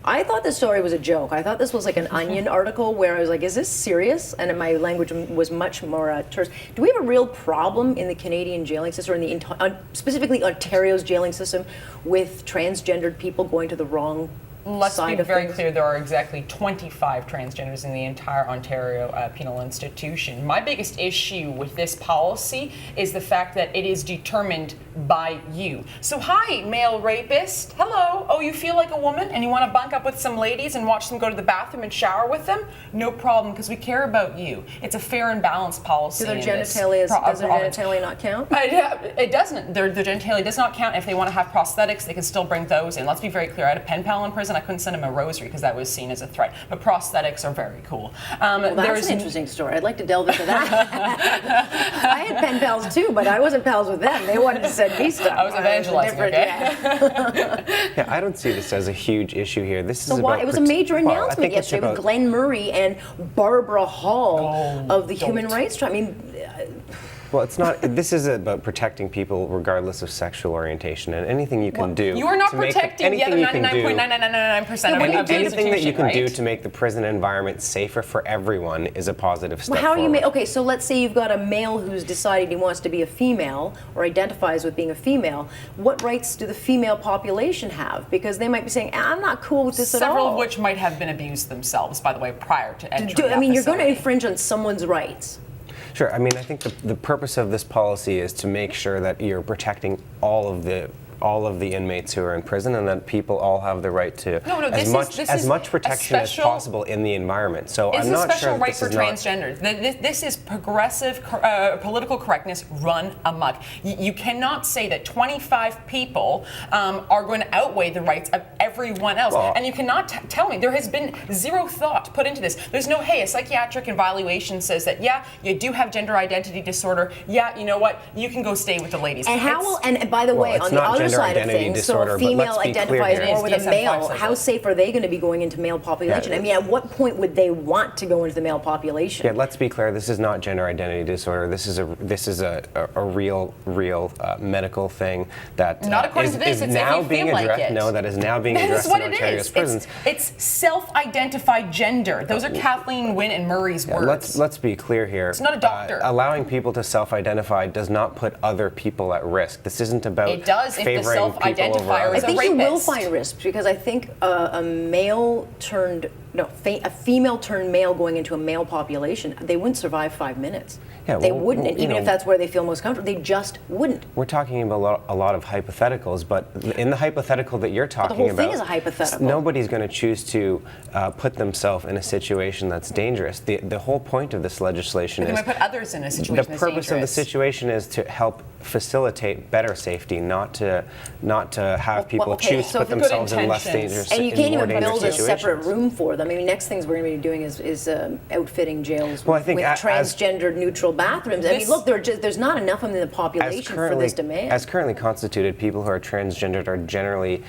I thought this story was a joke. I thought this was like an Onion article where I was like, is this serious? And my language was much more terse. Do we have a real problem in the Canadian jailing system, or in the specifically Ontario's jailing system, with transgendered people going to the wrong Let's side be of very things? clear, there are exactly 25 transgenders in the entire Ontario penal institution. My biggest issue with this policy is the fact that it is determined by you. So hi, male rapist. Hello. Oh, you feel like a woman and you want to bunk up with some ladies and watch them go to the bathroom and shower with them? No problem, because we care about you. It's a fair and balanced policy. Does their genitalia not count? It doesn't. Their genitalia does not count. If they want to have prosthetics, they can still bring those in. Let's be very clear. I had a pen pal in prison. I couldn't send him a rosary because that was seen as a threat. But prosthetics are very cool. Well, that's an interesting story. I'd like to delve into that. I had pen pals too, but I wasn't pals with them. They wanted to send me stuff. I was evangelizing, okay? Yeah, I don't see this as a huge issue here. This is So why? It was a major announcement yesterday with Glenn Murray and Barbara Hall of the Human Rights Tribe. I mean, well, it's not. This is about protecting people regardless of sexual orientation, and anything you can do. You are not protecting the other 99.999% of the anything that you can do right? to make the prison environment safer for everyone is a positive step well, how forward. do you okay, so let's say you've got a male who's decided he wants to be a female or identifies with being a female. What rights do the female population have? Because they might be saying, I'm not cool with this at all. Several of which might have been abused themselves, by the way, prior to entering I mean, you're facility. going to infringe on someone's rights. Sure. I mean, I think the purpose of this policy is to make sure that you're protecting all of the inmates who are in prison, and that people all have the right to as much protection as possible in the environment. So I'm not sure right for transgender. This is progressive political correctness run amok. You cannot say that 25 people are going to outweigh the rights of everyone else. Well, and you cannot tell me there has been zero thought put into this. There's no, hey, a psychiatric evaluation says that, yeah, you do have gender identity disorder. Yeah, you know what? You can go stay with the ladies. And and by the way, on the other side of things, disorder, so a female identifies more with a male, how safe are they going to be going into male population? I mean, at what point would they want to go into the male population? Yeah, let's be clear, this is not gender identity disorder. This is a real medical thing that not according to this, is now being addressed. Like no, that is now being addressed in Ontario's prisons. It's self-identified gender. Those are Kathleen Wynne and Murray's words. Let's be clear here. It's not a doctor. Allowing people to self-identify does not put other people at risk. This isn't about it does if the self-identifier is a rapist. I think you will find risks, because I think a female turned male going into a male population, they wouldn't survive 5 minutes. Yeah, they wouldn't, and even if that's where they feel most comfortable, they just wouldn't. We're talking about a lot of hypotheticals, but in the hypothetical that you're talking the whole about, thing is a hypothetical. Nobody's going to choose to put themselves in a situation that's dangerous. The whole point of this legislation is they might put others in a situation that's dangerous. The purpose of the situation is to help facilitate better safety, not to have people choose to put themselves in less dangerous situations. And you can't even build a separate room for them. I mean, next things we're going to be doing is outfitting jails with transgender neutral bathrooms. I mean, look, there's not enough of them in the population for this demand. As currently constituted, people who are transgendered are generally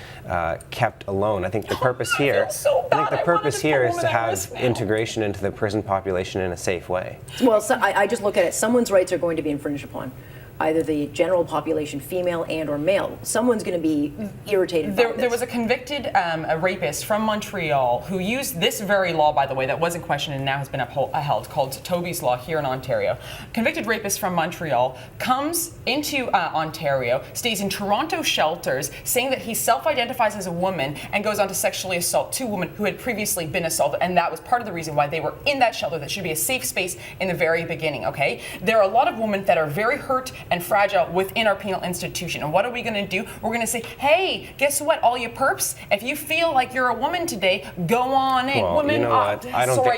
kept alone. I think the purpose here, is to have integration into the prison population in a safe way. Well, so I just look at it. Someone's rights are going to be infringed upon. Either the general population, female and or male. Someone's going to be irritated by this. There was a convicted a rapist from Montreal who used this very law, by the way, that was in question and now has been upheld, called Toby's Law here in Ontario. Convicted rapist from Montreal comes into Ontario, stays in Toronto shelters, saying that he self-identifies as a woman and goes on to sexually assault two women who had previously been assaulted, and that was part of the reason why they were in that shelter. That should be a safe space in the very beginning, okay? There are a lot of women that are very hurt and fragile within our penal institution. And what are we going to do? We're going to say, hey, guess what, all you perps? If you feel like you're a woman today, go on in. Well, women, you know what?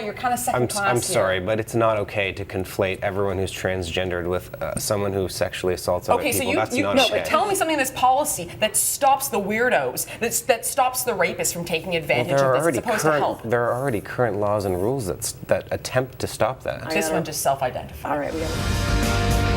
You're kind of second class I'm sorry, but it's not okay to conflate everyone who's transgendered with someone who sexually assaults other people. That's not okay. But tell me something in this policy that stops the weirdos, that stops the rapists from taking advantage of this. It's supposed to help. There are already current laws and rules that attempt to stop that. This one just self-identified. All right, we got it.